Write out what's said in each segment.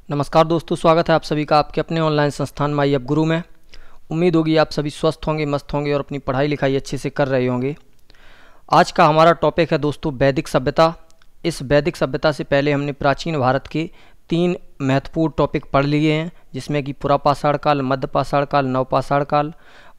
नमस्कार दोस्तों, स्वागत है आप सभी का आपके अपने ऑनलाइन संस्थान माई अब गुरु में। उम्मीद होगी आप सभी स्वस्थ होंगे, मस्त होंगे और अपनी पढ़ाई लिखाई अच्छे से कर रहे होंगे। आज का हमारा टॉपिक है दोस्तों वैदिक सभ्यता। इस वैदिक सभ्यता से पहले हमने प्राचीन भारत के 3 महत्वपूर्ण टॉपिक पढ़ लिए हैं, जिसमें कि पुरापाषाण काल, मध्यपाषाण काल, नवपाषाण काल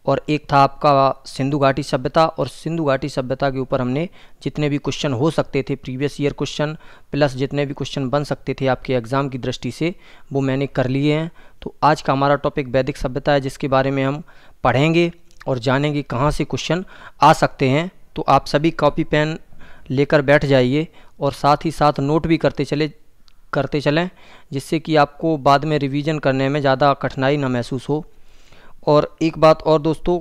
और एक था आपका सिंधु घाटी सभ्यता। और सिंधु घाटी सभ्यता के ऊपर हमने जितने भी क्वेश्चन हो सकते थे, प्रीवियस ईयर क्वेश्चन प्लस जितने भी क्वेश्चन बन सकते थे आपके एग्ज़ाम की दृष्टि से, वो मैंने कर लिए हैं। तो आज का हमारा टॉपिक वैदिक सभ्यता है, जिसके बारे में हम पढ़ेंगे और जानेंगे कहाँ से क्वेश्चन आ सकते हैं। तो आप सभी कॉपी पेन लेकर बैठ जाइए और साथ ही साथ नोट भी करते चलें, जिससे कि आपको बाद में रिवीजन करने में ज़्यादा कठिनाई ना महसूस हो। और एक बात और दोस्तों,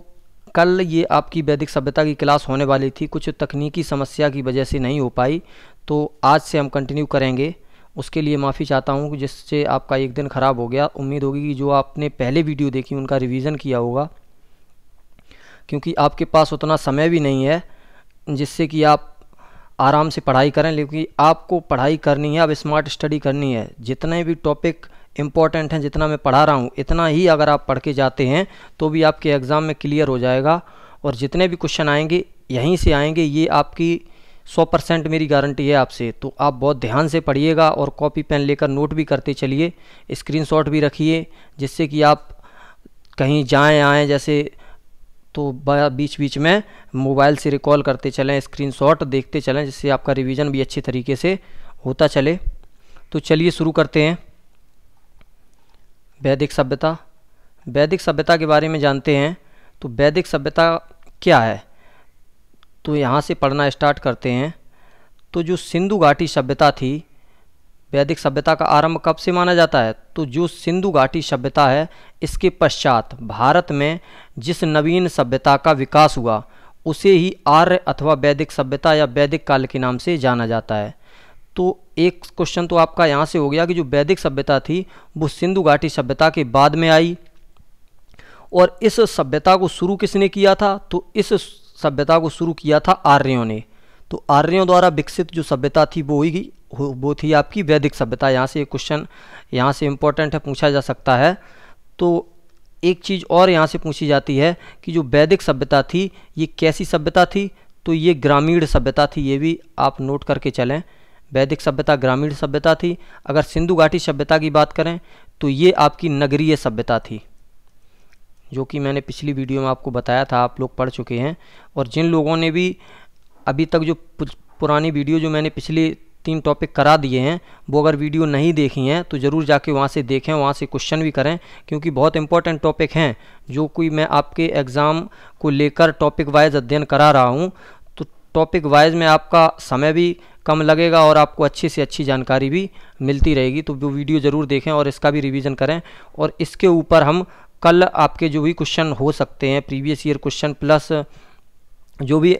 कल ये आपकी वैदिक सभ्यता की क्लास होने वाली थी, कुछ तकनीकी समस्या की वजह से नहीं हो पाई, तो आज से हम कंटिन्यू करेंगे। उसके लिए माफ़ी चाहता हूँ जिससे आपका एक दिन ख़राब हो गया। उम्मीद होगी कि जो आपने पहले वीडियो देखी उनका रिवीजन किया होगा, क्योंकि आपके पास उतना समय भी नहीं है जिससे कि आप आराम से पढ़ाई करें। लेकिन आपको पढ़ाई करनी है, अब स्मार्ट स्टडी करनी है। जितने भी टॉपिक इम्पॉर्टेंट हैं, जितना मैं पढ़ा रहा हूँ, इतना ही अगर आप पढ़ के जाते हैं तो भी आपके एग्ज़ाम में क्लियर हो जाएगा। और जितने भी क्वेश्चन आएंगे यहीं से आएंगे, ये आपकी 100% मेरी गारंटी है आपसे। तो आप बहुत ध्यान से पढ़िएगा और कॉपी पेन लेकर नोट भी करते चलिए, स्क्रीनशॉट भी रखिए, जिससे कि आप कहीं जाएँ आएँ जैसे तो बीच बीच में मोबाइल से रिकॉल करते चलें, स्क्रीनशॉट देखते चलें, जिससे आपका रिवीजन भी अच्छे तरीके से होता चले। तो चलिए शुरू करते हैं। वैदिक सभ्यता, वैदिक सभ्यता के बारे में जानते हैं। तो वैदिक सभ्यता क्या है, तो यहाँ से पढ़ना स्टार्ट करते हैं। तो जो सिंधु घाटी सभ्यता थी, वैदिक सभ्यता का आरंभ कब से माना जाता है? तो जो सिंधु घाटी सभ्यता है, इसके पश्चात भारत में जिस नवीन सभ्यता का विकास हुआ उसे ही आर्य अथवा वैदिक सभ्यता या वैदिक काल के नाम से जाना जाता है। तो एक क्वेश्चन तो आपका यहाँ से हो गया कि जो वैदिक सभ्यता थी वो सिंधु घाटी सभ्यता के बाद में आई, और इस सभ्यता को शुरू किसने किया था? तो इस सभ्यता को शुरू किया था आर्यों ने। तो आर्यों द्वारा विकसित जो सभ्यता थी वो थी आपकी वैदिक सभ्यता। यहाँ से एक क्वेश्चन यहाँ से इम्पोर्टेंट है, पूछा जा सकता है। तो एक चीज़ और यहाँ से पूछी जाती है कि जो वैदिक सभ्यता थी ये कैसी सभ्यता थी? तो ये ग्रामीण सभ्यता थी, ये भी आप नोट करके चलें। वैदिक सभ्यता ग्रामीण सभ्यता थी। अगर सिंधु घाटी सभ्यता की बात करें तो ये आपकी नगरीय सभ्यता थी, जो कि मैंने पिछली वीडियो में आपको बताया था, आप लोग पढ़ चुके हैं। और जिन लोगों ने भी अभी तक जो पुरानी वीडियो जो मैंने पिछले 3 टॉपिक करा दिए हैं, वो अगर वीडियो नहीं देखी हैं तो ज़रूर जाके वहाँ से देखें, वहाँ से क्वेश्चन भी करें, क्योंकि बहुत इंपॉर्टेंट टॉपिक हैं जो कोई मैं आपके एग्ज़ाम को लेकर टॉपिक वाइज अध्ययन करा रहा हूँ। तो टॉपिक वाइज में आपका समय भी कम लगेगा और आपको अच्छी से अच्छी जानकारी भी मिलती रहेगी। तो वो वीडियो ज़रूर देखें और इसका भी रिवीजन करें। और इसके ऊपर हम कल आपके जो भी क्वेश्चन हो सकते हैं, प्रीवियस ईयर क्वेश्चन प्लस जो भी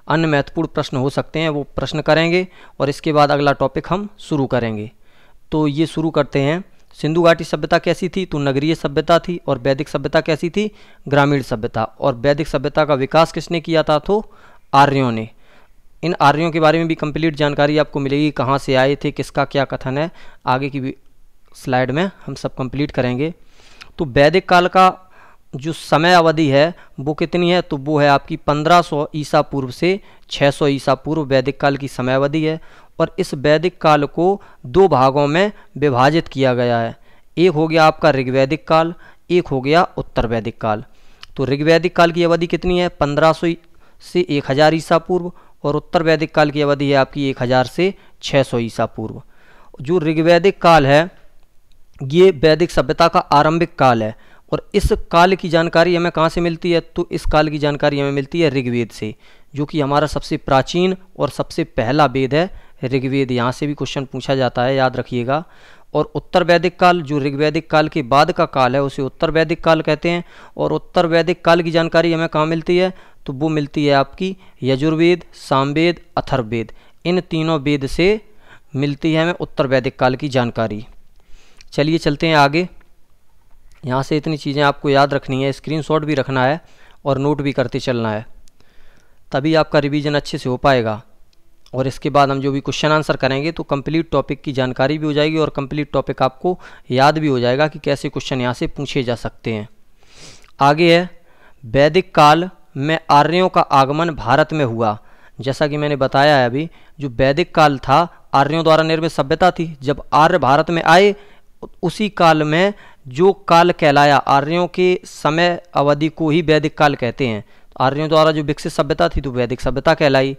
अन्य महत्वपूर्ण प्रश्न हो सकते हैं, वो प्रश्न करेंगे और इसके बाद अगला टॉपिक हम शुरू करेंगे। तो ये शुरू करते हैं। सिंधु घाटी सभ्यता कैसी थी? तो नगरीय सभ्यता थी। और वैदिक सभ्यता कैसी थी? ग्रामीण सभ्यता। और वैदिक सभ्यता का विकास किसने किया था? तो आर्यों ने। इन आर्यों के बारे में भी कंप्लीट जानकारी आपको मिलेगी, कहाँ से आए थे, किसका क्या कथन है, आगे की स्लाइड में हम सब कंप्लीट करेंगे। तो वैदिक काल का जो समय अवधि है वो कितनी है? तो वो है आपकी 1500 ईसा पूर्व से 600 ईसा पूर्व वैदिक काल की समय अवधि है। और इस वैदिक काल को 2 भागों में विभाजित किया गया है। एक हो गया आपका ऋग्वैदिक काल, एक हो गया उत्तर वैदिक काल। तो ऋग्वैदिक काल की अवधि कितनी है? 1500 से 1000 ईसा पूर्व, और उत्तर वैदिक काल की अवधि है आपकी 1000 से 600 ईसा पूर्व। जो ऋग्वैदिक काल है ये वैदिक सभ्यता का आरंभिक काल है। और इस काल की जानकारी हमें कहाँ से मिलती है? तो इस काल की जानकारी हमें मिलती है ऋग्वेद से, जो कि हमारा सबसे प्राचीन और सबसे पहला वेद है ऋग्वेद। यहाँ से भी क्वेश्चन पूछा जाता है, याद रखिएगा। और उत्तर वैदिक काल जो ऋग्वैदिक काल के बाद का काल है उसे उत्तर वैदिक काल कहते हैं। और उत्तर वैदिक काल की जानकारी हमें कहाँ मिलती है? तो वो मिलती है आपकी यजुर्वेद, सामवेद, अथर्ववेद, इन तीनों वेद से मिलती है हमें उत्तर वैदिक काल की जानकारी। चलिए चलते हैं आगे। यहाँ से इतनी चीज़ें आपको याद रखनी है, स्क्रीनशॉट भी रखना है और नोट भी करते चलना है, तभी आपका रिवीजन अच्छे से हो पाएगा। और इसके बाद हम जो भी क्वेश्चन आंसर करेंगे तो कंप्लीट टॉपिक की जानकारी भी हो जाएगी और कंप्लीट टॉपिक आपको याद भी हो जाएगा कि कैसे क्वेश्चन यहाँ से पूछे जा सकते हैं। आगे है, वैदिक काल में आर्यों का आगमन भारत में हुआ। जैसा कि मैंने बताया है अभी, जो वैदिक काल था आर्यों द्वारा निर्मित सभ्यता थी। जब आर्य भारत में आए उसी काल में जो काल कहलाया, आर्यों के समय अवधि को ही वैदिक काल कहते हैं। आर्यों द्वारा जो विकसित सभ्यता थी तो वैदिक सभ्यता कहलाई।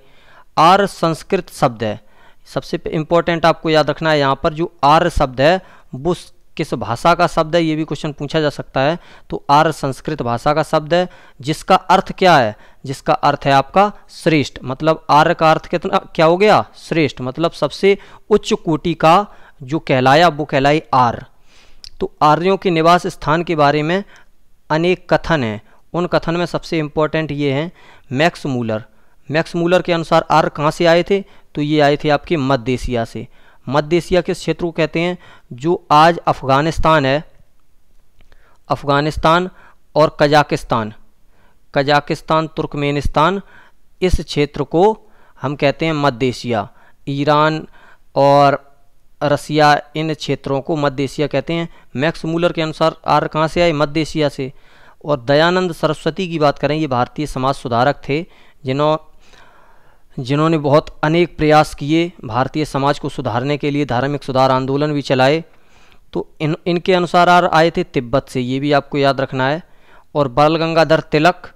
आर्य संस्कृत शब्द है, सबसे इम्पोर्टेंट आपको याद रखना है यहाँ पर, जो आर्य शब्द है वो किस भाषा का शब्द है, ये भी क्वेश्चन पूछा जा सकता है। तो आर्य संस्कृत भाषा का शब्द है, जिसका अर्थ क्या है, जिसका अर्थ है आपका श्रेष्ठ। मतलब आर्य का अर्थ कितना क्या हो गया, श्रेष्ठ, मतलब सबसे उच्च कोटि का जो कहलाया वो कहलाई आर्य। तो आर्यों के निवास स्थान के बारे में अनेक कथन हैं। उन कथन में सबसे इम्पोर्टेंट ये हैं, मैक्स मूलर के अनुसार आर्य कहाँ से आए थे, तो ये आए थे आपके मध्य एशिया से। मध्य एशिया किस क्षेत्र को कहते हैं, जो आज अफगानिस्तान है, अफगानिस्तान और कजाकिस्तान तुर्कमेनिस्तान, इस क्षेत्र को हम कहते हैं मध्य एशिया। ईरान और रसिया, इन क्षेत्रों को मध्य एशिया कहते हैं। मैक्स मूलर के अनुसार आर्य कहाँ से आए, मध्य एशिया से। और दयानंद सरस्वती की बात करें, ये भारतीय समाज सुधारक थे जिन्होंने बहुत अनेक प्रयास किए भारतीय समाज को सुधारने के लिए, धार्मिक सुधार आंदोलन भी चलाए। तो इनके अनुसार आए थे तिब्बत से, ये भी आपको याद रखना है। और बाल गंगाधर तिलक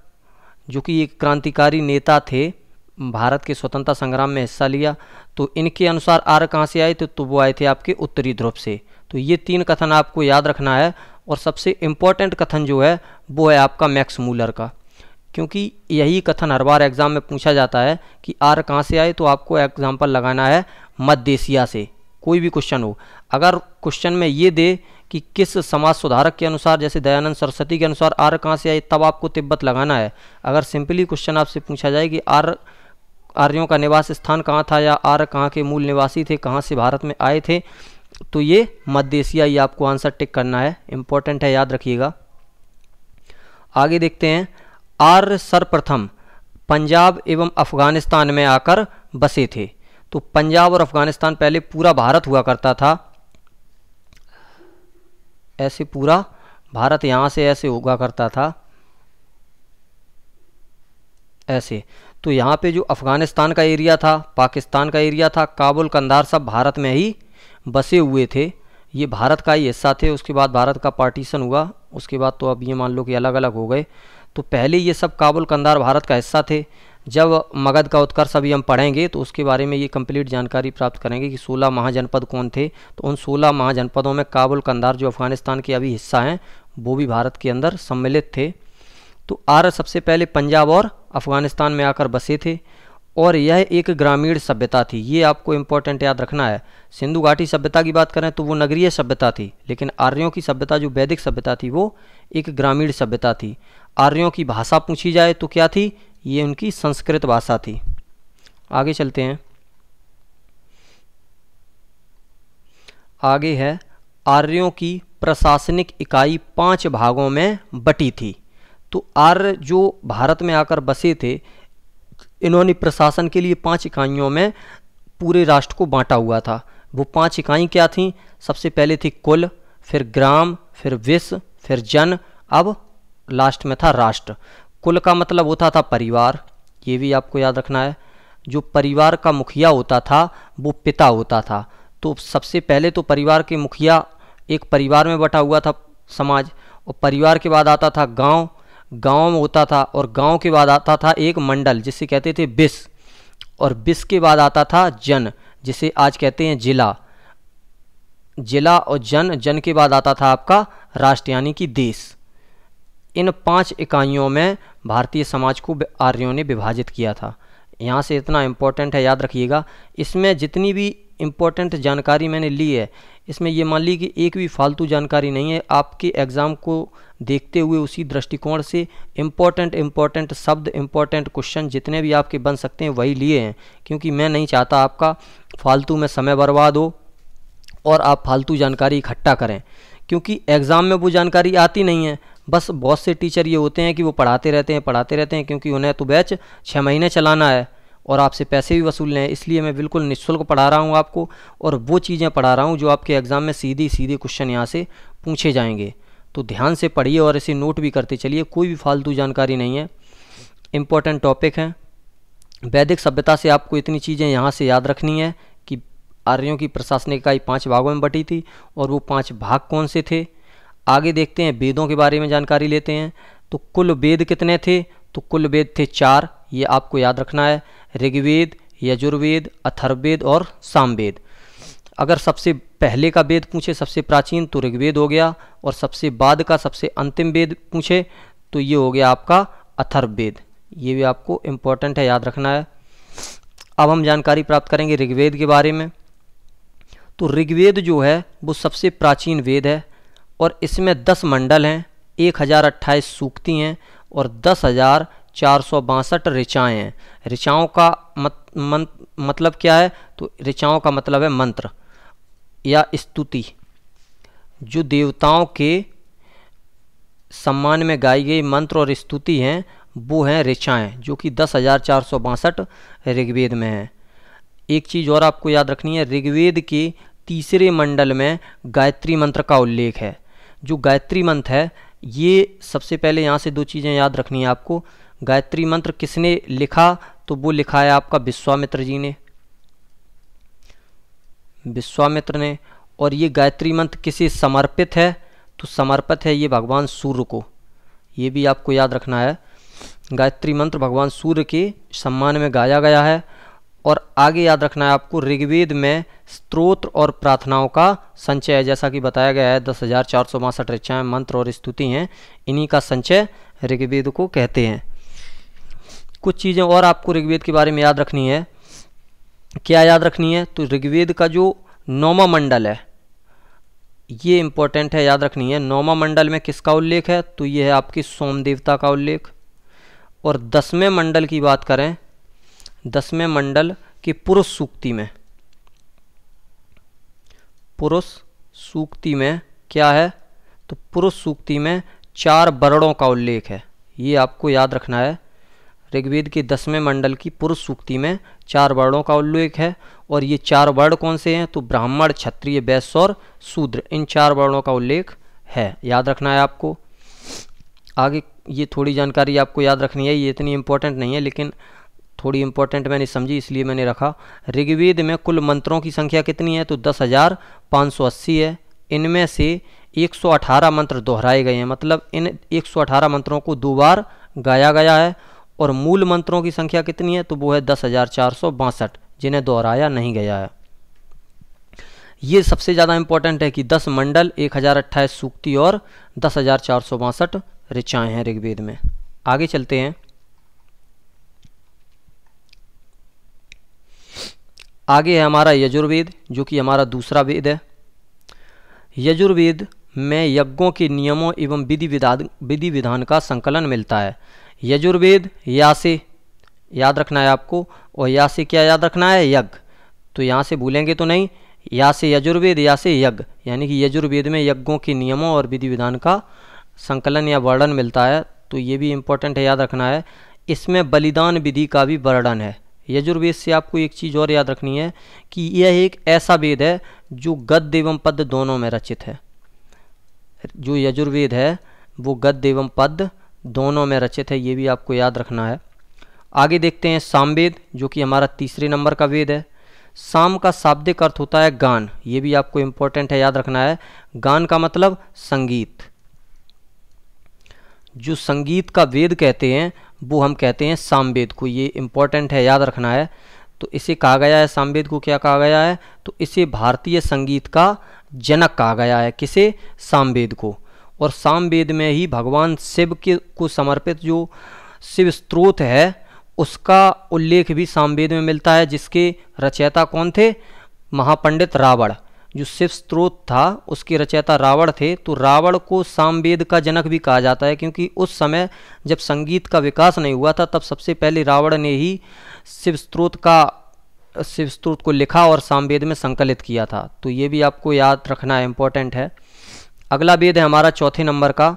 जो कि एक क्रांतिकारी नेता थे, भारत के स्वतंत्रता संग्राम में हिस्सा लिया, तो इनके अनुसार आर्य कहाँ से आए थे, तो वो आए थे आपके उत्तरी ध्रुव से। तो ये 3 कथन आपको याद रखना है। और सबसे इम्पोर्टेंट कथन जो है वो है आपका मैक्स मूलर का, क्योंकि यही कथन हर बार एग्जाम में पूछा जाता है कि आर्य कहाँ से आए, तो आपको एग्जाम्पल लगाना है मध्य एशिया से। कोई भी क्वेश्चन हो, अगर क्वेश्चन में ये दे कि किस समाज सुधारक के अनुसार, जैसे दयानंद सरस्वती के अनुसार आर्य कहाँ से आए, तब आपको तिब्बत लगाना है। अगर सिंपली क्वेश्चन आपसे पूछा जाए कि आर्यों का निवास स्थान कहाँ था या आर्य कहाँ के मूल निवासी थे, कहाँ से भारत में आए थे, तो ये मध्य एशिया, ये आपको आंसर टिक करना है, इंपॉर्टेंट है, याद रखिएगा। आगे देखते हैं, आर्य सर्वप्रथम पंजाब एवं अफगानिस्तान में आकर बसे थे। तो पंजाब और अफगानिस्तान, पहले पूरा भारत हुआ करता था, ऐसे पूरा भारत यहाँ से ऐसे हुआ करता था ऐसे। तो यहाँ पे जो अफगानिस्तान का एरिया था, पाकिस्तान का एरिया था, काबुल, कंधार, सब भारत में ही बसे हुए थे। ये भारत का ही हिस्सा थे। उसके बाद भारत का पार्टीशन हुआ, उसके बाद तो अब ये मान लो कि अलग अलग हो गए। तो पहले ये सब काबुल, कंधार भारत का हिस्सा थे। जब मगध का उत्कर्ष अभी हम पढ़ेंगे तो उसके बारे में ये कंप्लीट जानकारी प्राप्त करेंगे कि 16 महाजनपद कौन थे। तो उन 16 महाजनपदों में काबुल, कंधार जो अफगानिस्तान के अभी हिस्सा हैं, वो भी भारत के अंदर सम्मिलित थे। तो आर्य सबसे पहले पंजाब और अफगानिस्तान में आकर बसे थे और यह एक ग्रामीण सभ्यता थी। ये आपको इम्पोर्टेंट याद रखना है। सिंधु घाटी सभ्यता की बात करें तो वो नगरीय सभ्यता थी, लेकिन आर्यों की सभ्यता जो वैदिक सभ्यता थी वो एक ग्रामीण सभ्यता थी। आर्यों की भाषा पूछी जाए तो क्या थी, ये उनकी संस्कृत भाषा थी। आगे चलते हैं। आगे है, आर्यों की प्रशासनिक इकाई 5 भागों में बटी थी। तो आर्य जो भारत में आकर बसे थे, इन्होंने प्रशासन के लिए 5 इकाइयों में पूरे राष्ट्र को बांटा हुआ था। वो 5 इकाई क्या थीं? सबसे पहले थी कुल, फिर ग्राम, फिर विश्व, फिर जन, अब लास्ट में था राष्ट्र। कुल का मतलब होता था परिवार, ये भी आपको याद रखना है। जो परिवार का मुखिया होता था वो पिता होता था। तो सबसे पहले तो परिवार के मुखिया, एक परिवार में बटा हुआ था समाज, और परिवार के बाद आता था गांव, गांव में होता था, और गांव के बाद आता था एक मंडल जिसे कहते थे बिस, और बिस के बाद आता था जन जिसे आज कहते हैं जिला, जिला और जन, जन के बाद आता था आपका राष्ट्र यानी कि देश। इन 5 इकाइयों में भारतीय समाज को आर्यों ने विभाजित किया था। यहाँ से इतना इम्पोर्टेंट है, याद रखिएगा। इसमें जितनी भी इम्पोर्टेंट जानकारी मैंने ली है, इसमें ये मान ली कि एक भी फालतू जानकारी नहीं है। आपके एग्ज़ाम को देखते हुए उसी दृष्टिकोण से इम्पोर्टेंट शब्द, इम्पोर्टेंट क्वेश्चन जितने भी आपके बन सकते हैं वही लिए हैं, क्योंकि मैं नहीं चाहता आपका फालतू में समय बर्बाद हो और आप फालतू जानकारी इकट्ठा करें, क्योंकि एग्ज़ाम में वो जानकारी आती नहीं है। बस बहुत से टीचर ये होते हैं कि वो पढ़ाते रहते हैं, क्योंकि उन्हें तो बैच 6 महीने चलाना है और आपसे पैसे भी वसूलने हैं, इसलिए मैं बिल्कुल निःशुल्क पढ़ा रहा हूँ आपको, और वो चीज़ें पढ़ा रहा हूँ जो आपके एग्ज़ाम में सीधे सीधे क्वेश्चन यहाँ से पूछे जाएंगे। तो ध्यान से पढ़िए और इसे नोट भी करते चलिए, कोई भी फालतू जानकारी नहीं है, इम्पोर्टेंट टॉपिक है। वैदिक सभ्यता से आपको इतनी चीज़ें यहाँ से याद रखनी है कि आर्यों की प्रशासनिक इकाई 5 भागों में बटी थी, और वो 5 भाग कौन से थे। आगे देखते हैं वेदों के बारे में जानकारी लेते हैं। तो कुल वेद कितने थे, तो कुल वेद थे 4, ये आपको याद रखना है, ऋग्वेद, यजुर्वेद, अथर्ववेद और सामवेद। अगर सबसे पहले का वेद पूछे सबसे प्राचीन तो ऋग्वेद हो गया, और सबसे बाद का सबसे अंतिम वेद पूछे तो ये हो गया आपका अथर्ववेद। ये भी आपको इम्पोर्टेंट है, याद रखना है। अब हम जानकारी प्राप्त करेंगे ऋग्वेद के बारे में। तो ऋग्वेद जो है वो सबसे प्राचीन वेद है, और इसमें 10 मंडल हैं, 1028 सूक्ति हैं और 10,462 ऋचाएँ हैं। ऋचाओं का मतलब क्या है, तो ऋचाओं का मतलब है मंत्र या स्तुति, जो देवताओं के सम्मान में गाई गई मंत्र और स्तुति हैं, वो हैं ऋचाएँ, जो कि 10,462 ऋग्वेद में हैं। एक चीज़ और आपको याद रखनी है, ऋग्वेद के तीसरे मंडल में गायत्री मंत्र का उल्लेख है। जो गायत्री मंत्र है, ये सबसे पहले यहाँ से 2 चीज़ें याद रखनी है आपको। गायत्री मंत्र किसने लिखा, तो वो लिखा है आपका विश्वामित्र जी ने, विश्वामित्र ने। और ये गायत्री मंत्र किसे समर्पित है, तो समर्पित है ये भगवान सूर्य को। ये भी आपको याद रखना है, गायत्री मंत्र भगवान सूर्य के सम्मान में गाया गया है। और आगे याद रखना है आपको, ऋग्वेद में स्तोत्र और प्रार्थनाओं का संचय है, जैसा कि बताया गया है 10,462 ऋचाएँ, मंत्र और स्तुति हैं, इन्हीं का संचय ऋग्वेद को कहते हैं। कुछ चीज़ें और आपको ऋग्वेद के बारे में याद रखनी है। क्या याद रखनी है, तो ऋग्वेद का जो 9वां मंडल है, ये इम्पोर्टेंट है, याद रखनी है। 9वां मंडल में किसका उल्लेख है, तो ये है आपकी सोम देवता का उल्लेख। और 10वें मंडल की बात करें, 10वें मंडल की पुरुष सूक्ति में, पुरुष सूक्ति में क्या है, तो पुरुष सूक्ति में 4 वर्णों का उल्लेख है, ये आपको याद रखना है। ऋग्वेद के 10वें मंडल की पुरुष सूक्ति में 4 वर्णों का उल्लेख है, और ये 4 वर्ण कौन से हैं, तो ब्राह्मण, क्षत्रिय, वैश्य और शूद्र, इन 4 वर्णों का उल्लेख है, याद रखना है आपको। आगे ये थोड़ी जानकारी आपको याद रखनी है, ये इतनी इम्पोर्टेंट नहीं है, लेकिन थोड़ी इम्पोर्टेंट मैंने समझी इसलिए मैंने रखा। ऋग्वेद में कुल मंत्रों की संख्या कितनी है, तो 10,580 है। इनमें से 118 मंत्र दोहराए गए हैं, मतलब इन 118 मंत्रों को 2 बार गाया गया है। और मूल मंत्रों की संख्या कितनी है, तो वो है 10,462, जिन्हें दोहराया नहीं गया है। ये सबसे ज़्यादा इम्पोर्टेंट है कि 10 मंडल, 1028 सूक्ति और 10,462 ऋचाएँ हैं ऋग्वेद में। आगे चलते हैं। आगे है हमारा यजुर्वेद, जो कि हमारा दूसरा वेद है। यजुर्वेद में यज्ञों के नियमों एवं विधि विधान का संकलन मिलता है। यजुर्वेद या से याद रखना है आपको, और या से क्या याद रखना है, यज्ञ, तो यहाँ से भूलेंगे तो नहीं, या से यजुर्वेद, या से यज्ञ, यानी कि यजुर्वेद में यज्ञों के नियमों और विधि विधान का संकलन या वर्णन मिलता है, तो ये भी इम्पोर्टेंट है, याद रखना है। इसमें बलिदान विधि का भी वर्णन है। यजुर्वेद से आपको एक चीज़ और याद रखनी है कि यह एक ऐसा वेद है जो गद्य एवं पद्य दोनों में रचित है। जो यजुर्वेद है वो गद्य एवं पद्य दोनों में रचित है, ये भी आपको याद रखना है। आगे देखते हैं सामवेद, जो कि हमारा तीसरे नंबर का वेद है। साम का शाब्दिक अर्थ होता है गान, ये भी आपको इम्पोर्टेंट है, याद रखना है। गान का मतलब संगीत। जो संगीत का वेद कहते हैं वो हम कहते हैं सामवेद को, ये इम्पोर्टेंट है, याद रखना है। तो इसे कहा गया है, सामवेद को क्या कहा गया है, तो इसे भारतीय संगीत का जनक कहा गया है। किसे, सामवेद को। और सामवेद में ही भगवान शिव के को समर्पित जो शिव स्तोत्र है उसका उल्लेख भी सामवेद में मिलता है, जिसके रचयिता कौन थे, महापंडित रावण। जो शिव स्तोत्र था उसके रचयिता रावण थे, तो रावण को सामवेद का जनक भी कहा जाता है, क्योंकि उस समय जब संगीत का विकास नहीं हुआ था तब सबसे पहले रावण ने ही शिव स्तोत्र को लिखा और सामवेद में संकलित किया था। तो ये भी आपको याद रखना इम्पोर्टेंट है। अगला वेद है हमारा चौथे नंबर का,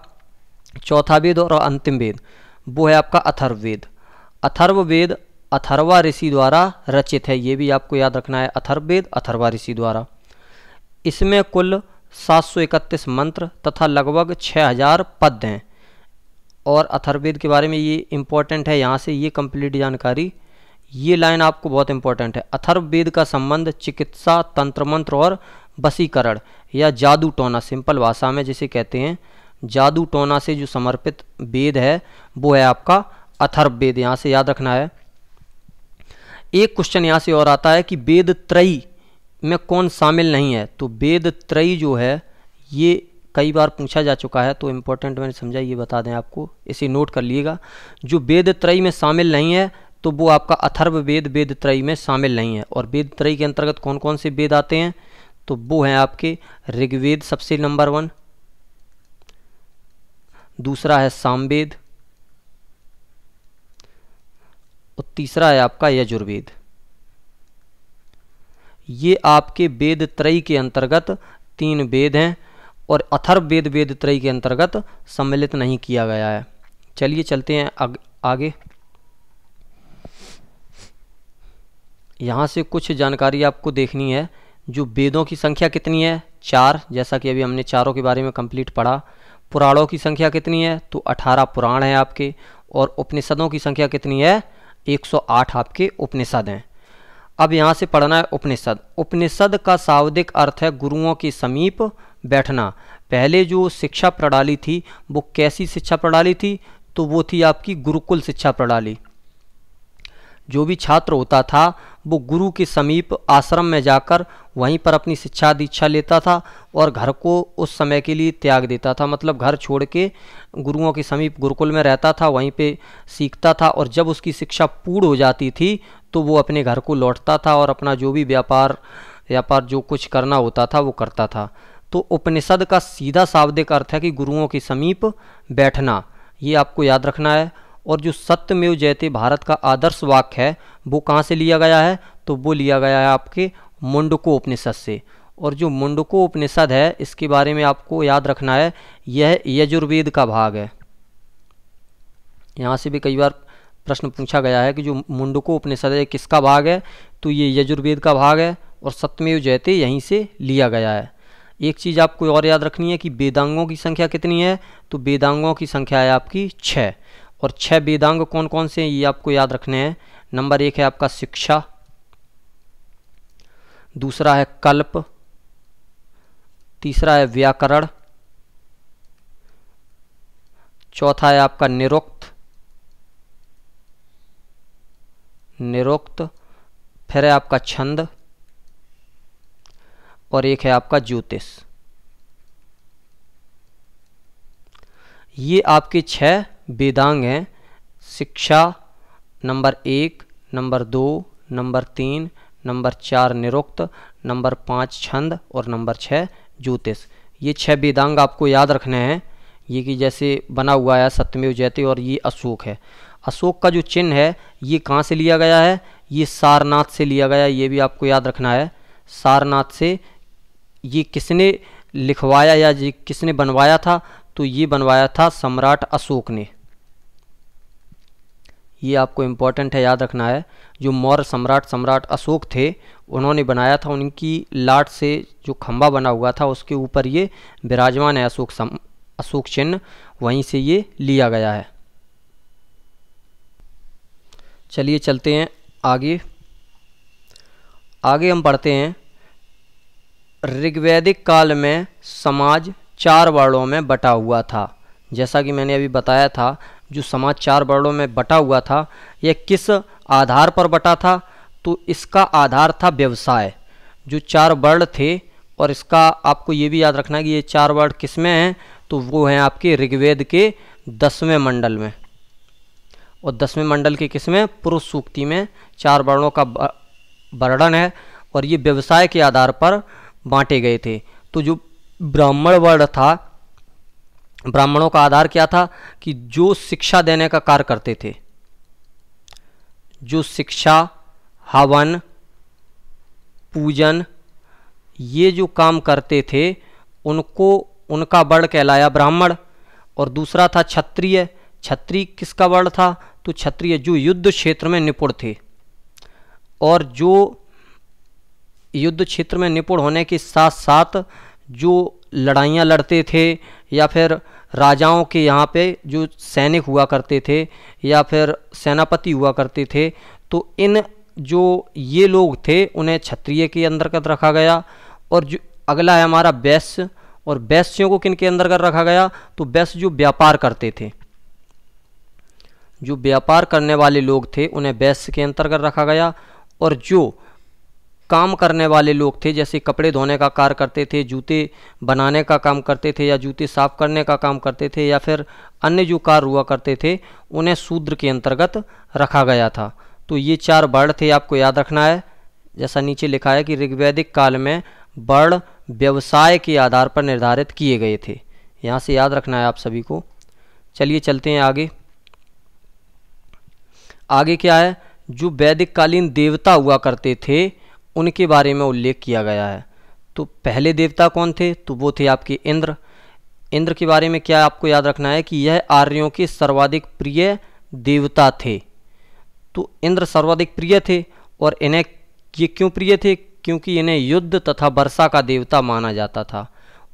चौथा वेद और अंतिम वेद, वो है आपका अथर्ववेद। अथर्ववेद अथर्वा ऋषि द्वारा रचित है। ये भी आपको याद रखना है, अथर्ववेद अथर्वा ऋषि द्वारा। इसमें कुल 731 मंत्र तथा लगभग 6000 पद हैं। और अथर्ववेद के बारे में ये इम्पोर्टेंट है, यहाँ से ये कंप्लीट जानकारी, ये लाइन आपको बहुत इंपॉर्टेंट है। अथर्ववेद का संबंध चिकित्सा, तंत्र मंत्र और वशीकरण या जादू टोना, सिंपल भाषा में जिसे कहते हैं जादू टोना से जो समर्पित वेद है वो है आपका अथर्ववेद, यहाँ से याद रखना है। एक क्वेश्चन यहाँ से और आता है कि वेद त्रयी में कौन शामिल नहीं है। तो वेद त्रयी जो है ये कई बार पूछा जा चुका है, तो इम्पोर्टेंट मैंने समझा ये बता दें आपको, इसे नोट कर लिएगा। जो वेद त्रयी में शामिल नहीं है तो वो आपका अथर्ववेद वेद त्रयी में शामिल नहीं है। और वेद त्रयी के अंतर्गत कौन कौन से वेद आते हैं, तो वो हैं आपके ऋग्वेद सबसे नंबर 1, दूसरा है सामवेद और तीसरा है आपका यजुर्वेद। ये आपके वेद त्रयी के अंतर्गत 3 वेद हैं और अथर्ववेद वेद त्रयी के अंतर्गत सम्मिलित नहीं किया गया है। चलिए चलते हैं आगे। यहाँ से कुछ जानकारी आपको देखनी है। जो वेदों की संख्या कितनी है, 4, जैसा कि अभी हमने चारों के बारे में कंप्लीट पढ़ा। पुराणों की संख्या कितनी है, तो 18 पुराण हैं आपके। और उपनिषदों की संख्या कितनी है, 108 आपके उपनिषद हैं। अब यहाँ से पढ़ना है उपनिषद। उपनिषद का शाब्दिक अर्थ है गुरुओं के समीप बैठना। पहले जो शिक्षा प्रणाली थी वो कैसी शिक्षा प्रणाली थी, तो वो थी आपकी गुरुकुल शिक्षा प्रणाली। जो भी छात्र होता था वो गुरु के समीप आश्रम में जाकर वहीं पर अपनी शिक्षा दीक्षा लेता था और घर को उस समय के लिए त्याग देता था। मतलब घर छोड़ के गुरुओं के समीप गुरुकुल में रहता था, वहीं पे सीखता था। और जब उसकी शिक्षा पूर्ण हो जाती थी तो वो अपने घर को लौटता था और अपना जो भी व्यापार जो कुछ करना होता था वो करता था। तो उपनिषद का सीधा शाब्दिक अर्थ है कि गुरुओं के समीप बैठना, ये आपको याद रखना है। और जो सत्यमेव जयते भारत का आदर्श वाक्य है वो कहाँ से लिया गया है, तो वो लिया गया है आपके मुंडको उपनिषद से। और जो मुंडको उपनिषद है इसके बारे में आपको याद रखना है, यह यजुर्वेद का भाग है। यहाँ से भी कई बार प्रश्न पूछा गया है कि जो मुंडको उपनिषद है किसका भाग है, तो ये यजुर्वेद का भाग है और सत्यमेव जयते यहीं से लिया गया है। एक चीज़ आपको और याद रखनी है कि वेदांगों की संख्या कितनी है, तो वेदांगों की संख्या है आपकी 6। और 6 वेदांग कौन कौन से हैं ये आपको याद रखने हैं। नंबर 1 है आपका शिक्षा, दूसरा है कल्प, तीसरा है व्याकरण, चौथा है आपका निरुक्त, फिर है आपका छंद और एक है आपका ज्योतिष। ये आपके 6 वेदांग हैं। शिक्षा नंबर 1, नंबर 2, नंबर 3, नंबर 4 निरुक्त, नंबर 5 छंद और नंबर 6 ज्योतिष। ये 6 वेदांग आपको याद रखने हैं। ये कि जैसे बना हुआ है सत्यमेव जयते और ये अशोक है। अशोक का जो चिन्ह है ये कहाँ से लिया गया है, ये सारनाथ से लिया गया है। ये भी आपको याद रखना है, सारनाथ से। ये किसने लिखवाया या ये किसने बनवाया था, तो ये बनवाया था सम्राट अशोक ने। ये आपको इम्पोर्टेंट है, याद रखना है। जो मौर्य सम्राट अशोक थे उन्होंने बनाया था। उनकी लाट से जो खंबा बना हुआ था उसके ऊपर ये विराजमान है अशोक चिन्ह, वहीं से ये लिया गया है। चलिए चलते हैं आगे हम बढ़ते हैं। ऋग्वैदिक काल में समाज 4 वर्णों में बटा हुआ था। जैसा कि मैंने अभी बताया था, जो समाज 4 वर्णों में बटा हुआ था यह किस आधार पर बटा था, तो इसका आधार था व्यवसाय। जो 4 वर्ण थे, और इसका आपको ये भी याद रखना है कि ये 4 वर्ण किस में हैं, तो वो हैं आपके ऋग्वेद के 10वें मंडल में। और 10वें मंडल के किस में, पुरुष सूक्ति में 4 वर्णों का वर्णन है और ये व्यवसाय के आधार पर बांटे गए थे। तो जो ब्राह्मण वर्ण था, ब्राह्मणों का आधार क्या था कि जो शिक्षा देने का कार्य करते थे, जो शिक्षा, हवन, पूजन, ये जो काम करते थे उनका वर्ण कहलाया ब्राह्मण। और दूसरा था क्षत्रिय। क्षत्रिय किसका वर्ण था, तो क्षत्रिय जो युद्ध क्षेत्र में निपुण थे, और जो युद्ध क्षेत्र में निपुण होने के साथ साथ जो लड़ाइयाँ लड़ते थे या फिर राजाओं के यहाँ पे जो सैनिक हुआ करते थे या फिर सेनापति हुआ करते थे, तो इन जो ये लोग थे उन्हें क्षत्रिय के अंतर्गत रखा गया। और जो अगला है हमारा वैश्य, और वैश्यों को किन के अंतर्गत रखा गया, तो वैश्य जो व्यापार करते थे, जो व्यापार करने वाले लोग थे उन्हें वैश्य के अंतर्गत रखा गया। और जो काम करने वाले लोग थे, जैसे कपड़े धोने का कार्य करते थे, जूते बनाने का काम करते थे या जूते साफ करने का काम करते थे या फिर अन्य जो कार्य हुआ करते थे, उन्हें शूद्र के अंतर्गत रखा गया था। तो ये 4 वर्ण थे, आपको याद रखना है। जैसा नीचे लिखा है कि ऋग्वैदिक काल में वर्ण व्यवसाय के आधार पर निर्धारित किए गए थे, यहाँ से याद रखना है आप सभी को। चलिए चलते हैं आगे। आगे क्या है, जो वैदिक कालीन देवता हुआ करते थे उनके बारे में उल्लेख किया गया है। तो पहले देवता कौन थे, तो वो थे आपके इंद्र। इंद्र के बारे में क्या आपको याद रखना है कि यह आर्यों के सर्वाधिक प्रिय देवता थे। तो इंद्र सर्वाधिक प्रिय थे, और इन्हें ये क्यों प्रिय थे, क्योंकि इन्हें युद्ध तथा वर्षा का देवता माना जाता था।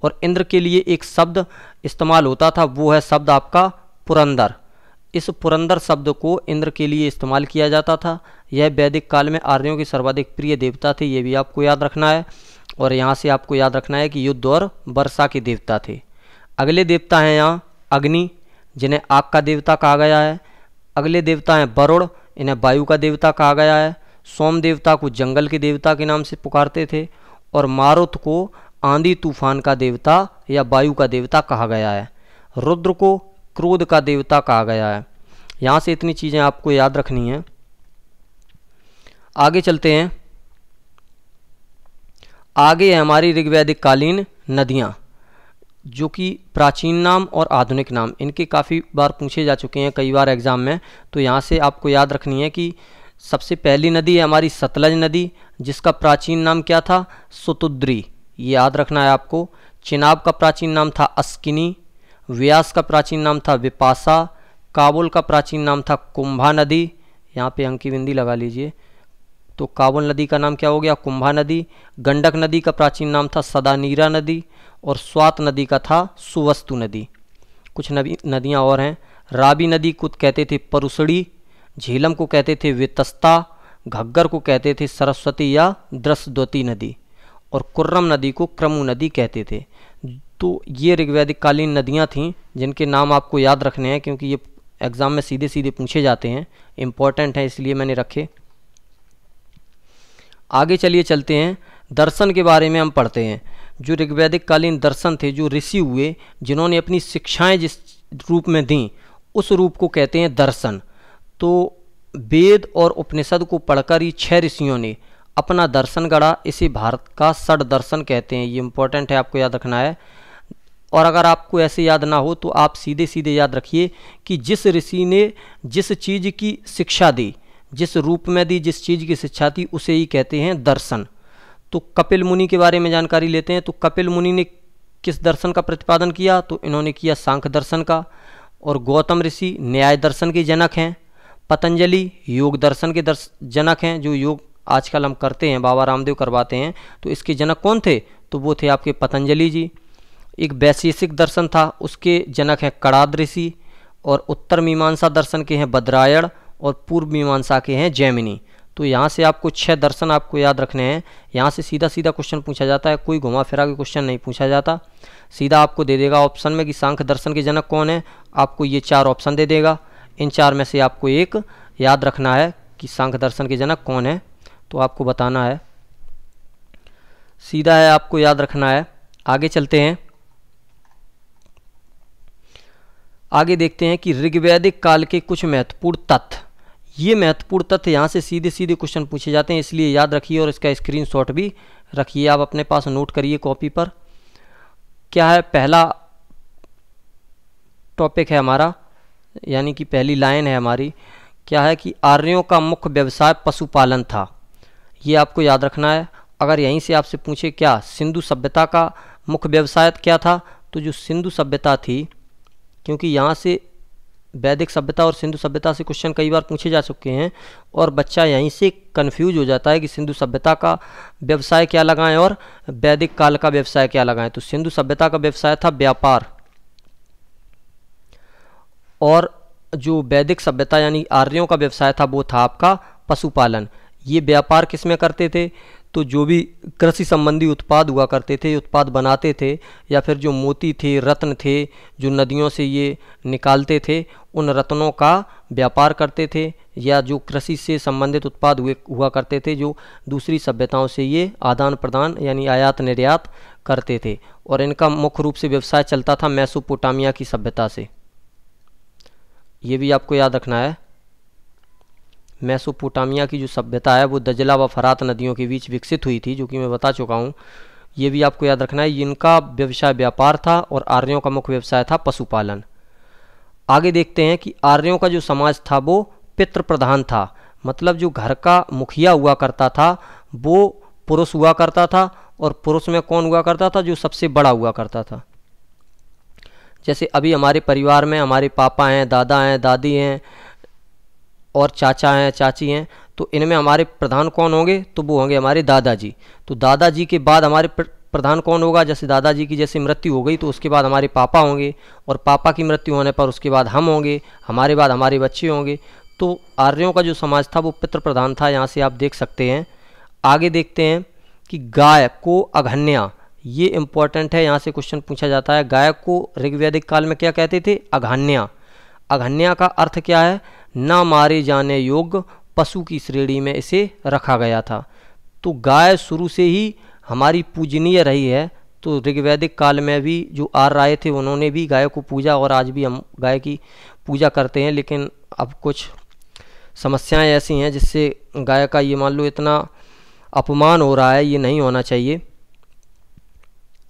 और इंद्र के लिए एक शब्द इस्तेमाल होता था, वो है शब्द आपका पुरंदर। इस पुरंदर शब्द को इंद्र के लिए इस्तेमाल किया जाता था। यह वैदिक काल में आर्यों के सर्वाधिक प्रिय देवता थे, ये भी आपको याद रखना है। और यहाँ से आपको याद रखना है कि युद्ध और वर्षा के देवता थे। अगले देवता हैं यहाँ अग्नि, जिन्हें आग का देवता कहा गया है। अगले देवता हैं वरुण, इन्हें वायु का देवता कहा गया है। सोम देवता को जंगल के देवता के नाम से पुकारते थे, और मारुत को आंधी तूफान का देवता या वायु का देवता कहा गया है। रुद्र को क्रोध का देवता कहा गया है। यहाँ से इतनी चीज़ें आपको याद रखनी है। आगे चलते हैं। आगे है हमारी ऋग्वैदिक कालीन नदियाँ, जो कि प्राचीन नाम और आधुनिक नाम इनके काफ़ी बार पूछे जा चुके हैं कई बार एग्जाम में। तो यहाँ से आपको याद रखनी है कि सबसे पहली नदी है हमारी सतलज नदी, जिसका प्राचीन नाम क्या था, सुतुद्री, ये याद रखना है आपको। चिनाब का प्राचीन नाम था अस्किनी, व्यास का प्राचीन नाम था विपासा, काबुल का प्राचीन नाम था कुंभा नदी, यहाँ पे अंकी बिंदी लगा लीजिए। तो काबुल नदी का नाम क्या हो गया, कुंभा नदी। गंडक नदी का प्राचीन नाम था सदानीरा नदी, और स्वात नदी का था सुवस्तु नदी। कुछ नदियाँ और हैं। रावी नदी को कहते थे परुसड़ी, झेलम को कहते थे वितस्ता, घग्गर को कहते थे सरस्वती या द्रसद्वती नदी, और कुर्रम नदी को क्रमु नदी कहते थे। तो ये ऋग्वैदिक कालीन नदियाँ थीं जिनके नाम आपको याद रखने हैं, क्योंकि ये एग्ज़ाम में सीधे सीधे पूछे जाते हैं, इम्पॉर्टेंट है इसलिए मैंने रखे। आगे चलिए चलते हैं, दर्शन के बारे में हम पढ़ते हैं। जो ऋग्वैदिक कालीन दर्शन थे, जो ऋषि हुए जिन्होंने अपनी शिक्षाएं जिस रूप में दी, उस रूप को कहते हैं दर्शन। तो वेद और उपनिषद को पढ़कर ही 6 ऋषियों ने अपना दर्शन गढ़ा, इसे भारत का षड दर्शन कहते हैं। ये इंपॉर्टेंट है, आपको याद रखना है। और अगर आपको ऐसे याद ना हो तो आप सीधे सीधे याद रखिए कि जिस ऋषि ने जिस चीज़ की शिक्षा दी, जिस रूप में दी, जिस चीज़ की शिक्षा थी, उसे ही कहते हैं दर्शन। तो कपिल मुनि के बारे में जानकारी लेते हैं। तो कपिल मुनि ने किस दर्शन का प्रतिपादन किया, तो इन्होंने किया सांख्य दर्शन का। और गौतम ऋषि न्याय दर्शन के जनक हैं। पतंजलि योग दर्शन के जनक हैं, जो योग आजकल हम करते हैं, बाबा रामदेव करवाते हैं। तो इसके जनक कौन थे, तो वो थे आपके पतंजलि जी। एक वैशेषिक दर्शन था, उसके जनक हैं कणाद ऋषि। और उत्तर मीमांसा दर्शन के हैं बद्रायण, और पूर्व मीमांसा के हैं जैमिनी। तो यहाँ से आपको 6 दर्शन आपको याद रखने हैं। यहाँ से सीधा सीधा क्वेश्चन पूछा जाता है, कोई घुमा फिरा के क्वेश्चन नहीं पूछा जाता। सीधा आपको दे देगा ऑप्शन में कि सांख्य दर्शन के जनक कौन है, आपको ये 4 ऑप्शन दे देगा। इन 4 में से आपको एक याद रखना है कि सांख्य दर्शन के जनक कौन है, तो आपको बताना है। सीधा है, आपको याद रखना है। आगे चलते हैं। आगे देखते हैं कि ऋग्वैदिक काल के कुछ महत्वपूर्ण तथ्य। ये महत्वपूर्ण तथ्य यहाँ से सीधे सीधे क्वेश्चन पूछे जाते हैं, इसलिए याद रखिए और इसका स्क्रीनशॉट भी रखिए, आप अपने पास नोट करिए कॉपी पर। क्या है, पहला टॉपिक है हमारा, यानी कि पहली लाइन है हमारी, क्या है कि आर्यों का मुख्य व्यवसाय पशुपालन था। ये आपको याद रखना है। अगर यहीं से आपसे पूछे क्या सिंधु सभ्यता का मुख्य व्यवसाय क्या था, तो जो सिंधु सभ्यता थी, क्योंकि यहाँ से वैदिक सभ्यता और सिंधु सभ्यता से क्वेश्चन कई बार पूछे जा चुके हैं और बच्चा यहीं से कंफ्यूज हो जाता है कि सिंधु सभ्यता का व्यवसाय क्या लगाएं और वैदिक काल का व्यवसाय क्या लगाएं। तो सिंधु सभ्यता का व्यवसाय था व्यापार, और जो वैदिक सभ्यता यानी आर्यों का व्यवसाय था वो था आपका पशुपालन। ये व्यापार किस में करते थे, तो जो भी कृषि संबंधी उत्पाद हुआ करते थे, उत्पाद बनाते थे, या फिर जो मोती थे, रत्न थे, जो नदियों से ये निकालते थे, उन रत्नों का व्यापार करते थे, या जो कृषि से संबंधित उत्पाद हुआ करते थे जो दूसरी सभ्यताओं से ये आदान प्रदान यानी आयात निर्यात करते थे। और इनका मुख्य रूप से व्यवसाय चलता था मेसोपोटामिया की सभ्यता से। ये भी आपको याद रखना है। मेसोपोटामिया की जो सभ्यता है वो दजला व फरात नदियों के बीच विकसित हुई थी, जो कि मैं बता चुका हूँ। ये भी आपको याद रखना है। इनका व्यवसाय व्यापार था और आर्यों का मुख्य व्यवसाय था पशुपालन। आगे देखते हैं कि आर्यों का जो समाज था वो पितृ प्रधान था, मतलब जो घर का मुखिया हुआ करता था वो पुरुष हुआ करता था, और पुरुष में कौन हुआ करता था, जो सबसे बड़ा हुआ करता था। जैसे अभी हमारे परिवार में हमारे पापा हैं, दादा हैं, दादी हैं और चाचा हैं, चाची हैं, तो इनमें हमारे प्रधान कौन होंगे, तो वो होंगे हमारे दादाजी। तो दादाजी के बाद हमारे प्रधान कौन होगा, जैसे दादाजी की जैसे मृत्यु हो गई तो उसके बाद हमारे पापा होंगे, और पापा की मृत्यु होने पर उसके बाद हम होंगे, हमारे बाद हमारे बच्चे होंगे। तो आर्यों का जो समाज था वो पितृ प्रधान था, यहाँ से आप देख सकते हैं। आगे देखते हैं कि गाय को अघन्या, ये इंपॉर्टेंट है, यहाँ से क्वेश्चन पूछा जाता है। गाय को ऋग्वैदिक काल में क्या कहते थे, अघन्या। अघन्या का अर्थ क्या है, ना मारे जाने योग्य पशु की श्रेणी में इसे रखा गया था। तो गाय शुरू से ही हमारी पूजनीय रही है। तो ऋग्वैदिक काल में भी जो आर्य आए थे उन्होंने भी गाय को पूजा, और आज भी हम गाय की पूजा करते हैं। लेकिन अब कुछ समस्याएं ऐसी हैं जिससे गाय का ये मान लो इतना अपमान हो रहा है, ये नहीं होना चाहिए।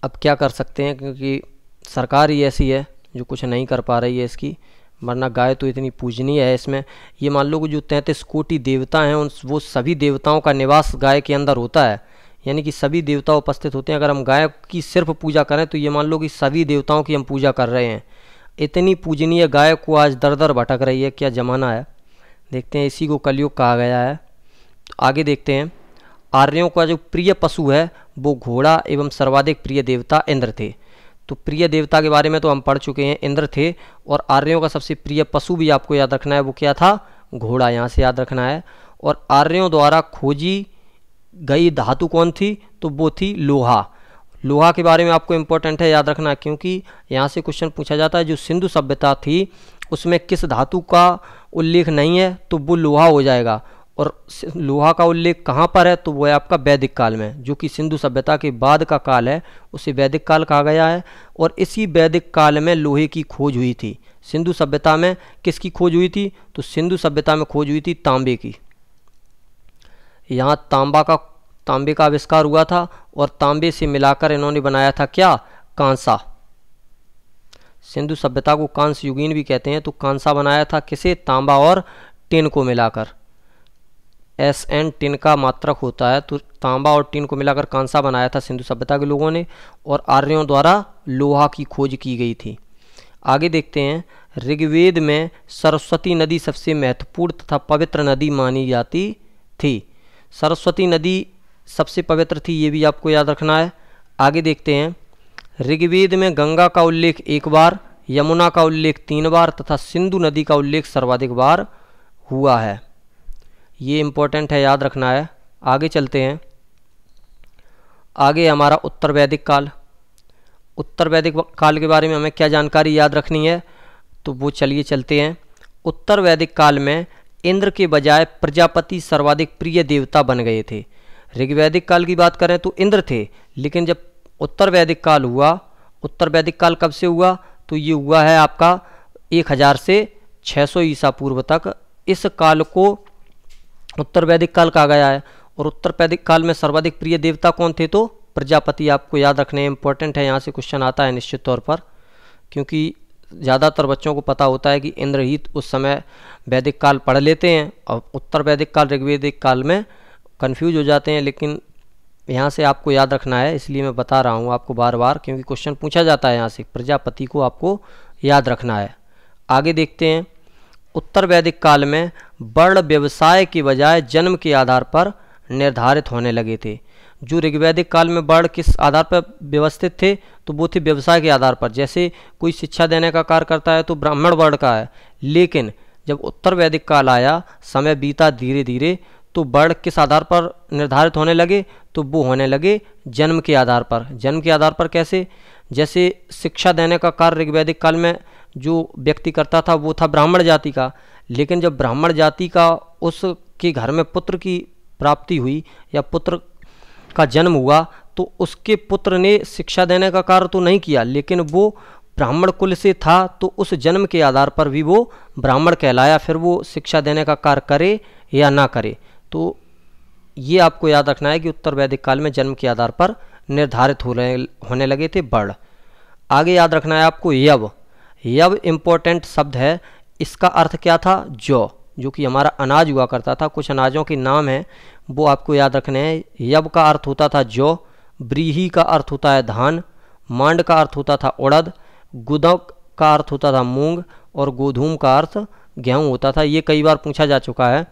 अब क्या कर सकते हैं, क्योंकि सरकार ही ऐसी है जो कुछ नहीं कर पा रही है इसकी, वरना गाय तो इतनी पूजनीय है। इसमें ये मान लो कि जो 33 कोटि देवता हैं उन वो सभी देवताओं का निवास गाय के अंदर होता है, यानी कि सभी देवता उपस्थित होते हैं। अगर हम गाय की सिर्फ पूजा करें तो ये मान लो कि सभी देवताओं की हम पूजा कर रहे हैं। इतनी पूजनीय गाय को आज दर दर भटक रही है, क्या ज़माना है। देखते हैं, इसी को कलयुग कहा गया है। तो आगे देखते हैं, आर्यों का जो प्रिय पशु है वो घोड़ा एवं सर्वाधिक प्रिय देवता इंद्र थे। तो प्रिय देवता के बारे में तो हम पढ़ चुके हैं, इंद्र थे। और आर्यों का सबसे प्रिय पशु भी आपको याद रखना है, वो क्या था, घोड़ा, यहाँ से याद रखना है। और आर्यों द्वारा खोजी गई धातु कौन थी, तो वो थी लोहा। लोहा के बारे में आपको इम्पोर्टेंट है याद रखना, क्योंकि यहाँ से क्वेश्चन पूछा जाता है जो सिंधु सभ्यता थी उसमें किस धातु का उल्लेख नहीं है, तो वो लोहा हो जाएगा। और लोहा का उल्लेख कहाँ पर है, तो वो है आपका वैदिक काल में, जो कि सिंधु सभ्यता के बाद का काल है, उसे वैदिक काल कहा गया है। और इसी वैदिक काल में लोहे की खोज हुई थी। सिंधु सभ्यता में किसकी खोज हुई थी, तो सिंधु सभ्यता में खोज हुई थी तांबे की। यहाँ तांबे का आविष्कार हुआ था, और तांबे से मिलाकर इन्होंने बनाया था क्या, कांसा। सिंधु सभ्यता को कांस्य युगीन भी कहते हैं। तो कांसा बनाया था किसे, तांबा और टिन को मिलाकर। SN टिन का मात्रक होता है, तो तांबा और टिन को मिलाकर कांसा बनाया था सिंधु सभ्यता के लोगों ने। और आर्यों द्वारा लोहा की खोज की गई थी। आगे देखते हैं, ऋग्वेद में सरस्वती नदी सबसे महत्वपूर्ण तथा पवित्र नदी मानी जाती थी। सरस्वती नदी सबसे पवित्र थी, ये भी आपको याद रखना है। आगे देखते हैं, ऋग्वेद में गंगा का उल्लेख 1 बार, यमुना का उल्लेख 3 बार तथा सिंधु नदी का उल्लेख सर्वाधिक बार हुआ है। ये इम्पोर्टेंट है, याद रखना है। आगे चलते हैं, आगे हमारा उत्तर वैदिक काल। उत्तर वैदिक काल के बारे में हमें क्या जानकारी याद रखनी है, तो वो चलिए चलते हैं। उत्तर वैदिक काल में इंद्र के बजाय प्रजापति सर्वाधिक प्रिय देवता बन गए थे। ऋग्वैदिक काल की बात करें तो इंद्र थे, लेकिन जब उत्तर वैदिक काल हुआ, उत्तर वैदिक काल कब से हुआ, तो ये हुआ है आपका 1000 से 600 ईसा पूर्व तक। इस काल को उत्तर वैदिक काल कहा गया है। और उत्तर वैदिक काल में सर्वाधिक प्रिय देवता कौन थे, तो प्रजापति। आपको याद रखने इंपॉर्टेंट है, यहाँ से क्वेश्चन आता है निश्चित तौर पर, क्योंकि ज़्यादातर बच्चों को पता होता है कि इंद्र ही उस समय वैदिक काल पढ़ लेते हैं, और उत्तर वैदिक काल ऋग्वैदिक काल में कन्फ्यूज हो जाते हैं। लेकिन यहाँ से आपको याद रखना है, इसलिए मैं बता रहा हूँ आपको बार बार, क्योंकि क्वेश्चन पूछा जाता है यहाँ से। प्रजापति को आपको याद रखना है। आगे देखते हैं, उत्तर वैदिक काल में वर्ण व्यवसाय के बजाय जन्म के आधार पर निर्धारित होने लगे थे। जो ऋग्वैदिक काल में वर्ण किस आधार पर व्यवस्थित थे, तो वो थे व्यवसाय के आधार पर। जैसे कोई शिक्षा देने का कार्य करता है तो ब्राह्मण वर्ण का है, लेकिन जब उत्तर वैदिक काल आया, समय बीता धीरे धीरे, तो वर्ण किस आधार पर निर्धारित होने लगे, तो वो होने लगे जन्म के आधार पर। जन्म के आधार पर कैसे? जैसे शिक्षा देने का कार्य ऋग्वैदिक काल में जो व्यक्ति करता था वो था ब्राह्मण जाति का, लेकिन जब ब्राह्मण जाति का उसके घर में पुत्र की प्राप्ति हुई या पुत्र का जन्म हुआ, तो उसके पुत्र ने शिक्षा देने का कार्य तो नहीं किया, लेकिन वो ब्राह्मण कुल से था, तो उस जन्म के आधार पर भी वो ब्राह्मण कहलाया, फिर वो शिक्षा देने का कार्य करे या ना करे। तो ये आपको याद रखना है कि उत्तर वैदिक काल में जन्म के आधार पर निर्धारित होने लगे थे वर्ण। आगे याद रखना है आपको यव। यव इम्पोर्टेंट शब्द है। इसका अर्थ क्या था? जौ, जो कि हमारा अनाज हुआ करता था। कुछ अनाजों के नाम हैं वो आपको याद रखने हैं। यव का अर्थ होता था जौ, व्रीहि का अर्थ होता है धान, मांड का अर्थ होता था उड़द, गुदक का अर्थ होता था मूंग, और गोधूम का अर्थ गेहूँ होता था। ये कई बार पूछा जा चुका है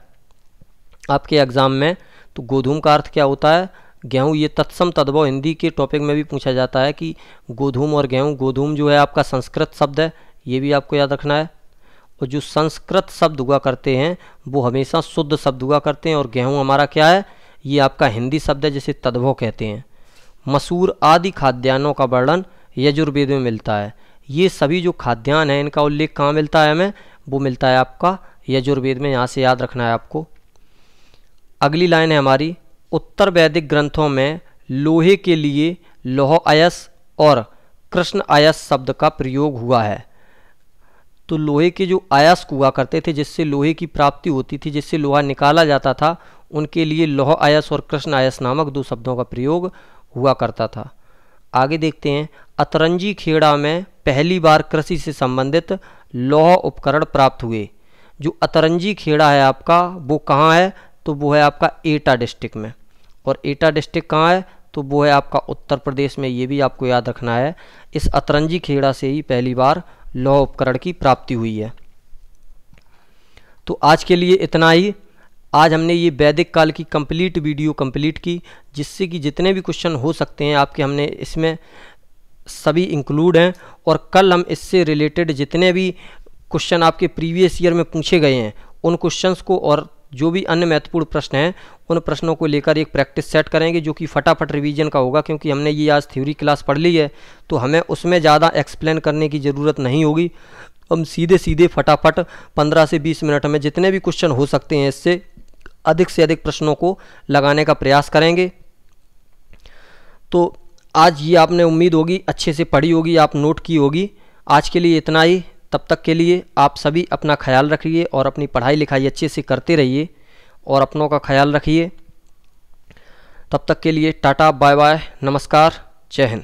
आपके एग्ज़ाम में। तो गोधूम का अर्थ क्या होता है? गेहूँ। ये तत्सम तद्भव हिंदी के टॉपिक में भी पूछा जाता है कि गोधूम और गेहूँ। गोधूम जो है आपका संस्कृत शब्द है, ये भी आपको याद रखना है। और जो संस्कृत शब्द हुआ करते हैं वो हमेशा शुद्ध शब्द हुआ करते हैं, और गेहूँ हमारा क्या है? ये आपका हिंदी शब्द है जिसे तद्भव कहते हैं। मसूर आदि खाद्यान्नों का वर्णन यजुर्वेद में मिलता है। ये सभी जो खाद्यान्न हैं इनका उल्लेख कहाँ मिलता है हमें? वो मिलता है आपका यजुर्वेद में। यहाँ से याद रखना है आपको। अगली लाइन है हमारी, उत्तर वैदिक ग्रंथों में लोहे के लिए लौह अयस और कृष्ण अयस शब्द का प्रयोग हुआ है। तो लोहे के जो अयस्क हुआ करते थे, जिससे लोहे की प्राप्ति होती थी, जिससे लोहा निकाला जाता था, उनके लिए लौह अयस और कृष्ण अयस नामक दो शब्दों का प्रयोग हुआ करता था। आगे देखते हैं, अतरंजी खेड़ा में पहली बार कृषि से संबंधित लौह उपकरण प्राप्त हुए। जो अतरंजी खेड़ा है आपका वो कहाँ है? तो वो है आपका एटा डिस्ट्रिक्ट में। और एटा डिस्ट्रिक्ट कहाँ है? तो वो है आपका उत्तर प्रदेश में। ये भी आपको याद रखना है। इस अतरंजी खेड़ा से ही पहली बार लौह उपकरण की प्राप्ति हुई है। तो आज के लिए इतना ही। आज हमने ये वैदिक काल की कंप्लीट वीडियो कंप्लीट की, जिससे कि जितने भी क्वेश्चन हो सकते हैं आपके, हमने इसमें सभी इंक्लूड हैं। और कल हम इससे रिलेटेड जितने भी क्वेश्चन आपके प्रीवियस ईयर में पूछे गए हैं उन क्वेश्चंस को और जो भी अन्य महत्वपूर्ण प्रश्न हैं उन प्रश्नों को लेकर एक प्रैक्टिस सेट करेंगे, जो कि फटाफट रिवीजन का होगा। क्योंकि हमने ये आज थ्योरी क्लास पढ़ ली है, तो हमें उसमें ज़्यादा एक्सप्लेन करने की ज़रूरत नहीं होगी। हम सीधे सीधे फटाफट 15 से 20 मिनट में जितने भी क्वेश्चन हो सकते हैं इससे अधिक से अधिक प्रश्नों को लगाने का प्रयास करेंगे। तो आज ये आपने उम्मीद होगी अच्छे से पढ़ी होगी, आप नोट की होगी। आज के लिए इतना ही। तब तक के लिए आप सभी अपना ख्याल रखिए और अपनी पढ़ाई लिखाई अच्छे से करते रहिए और अपनों का ख्याल रखिए। तब तक के लिए टाटा, बाय बाय, नमस्कार, जय हिंद।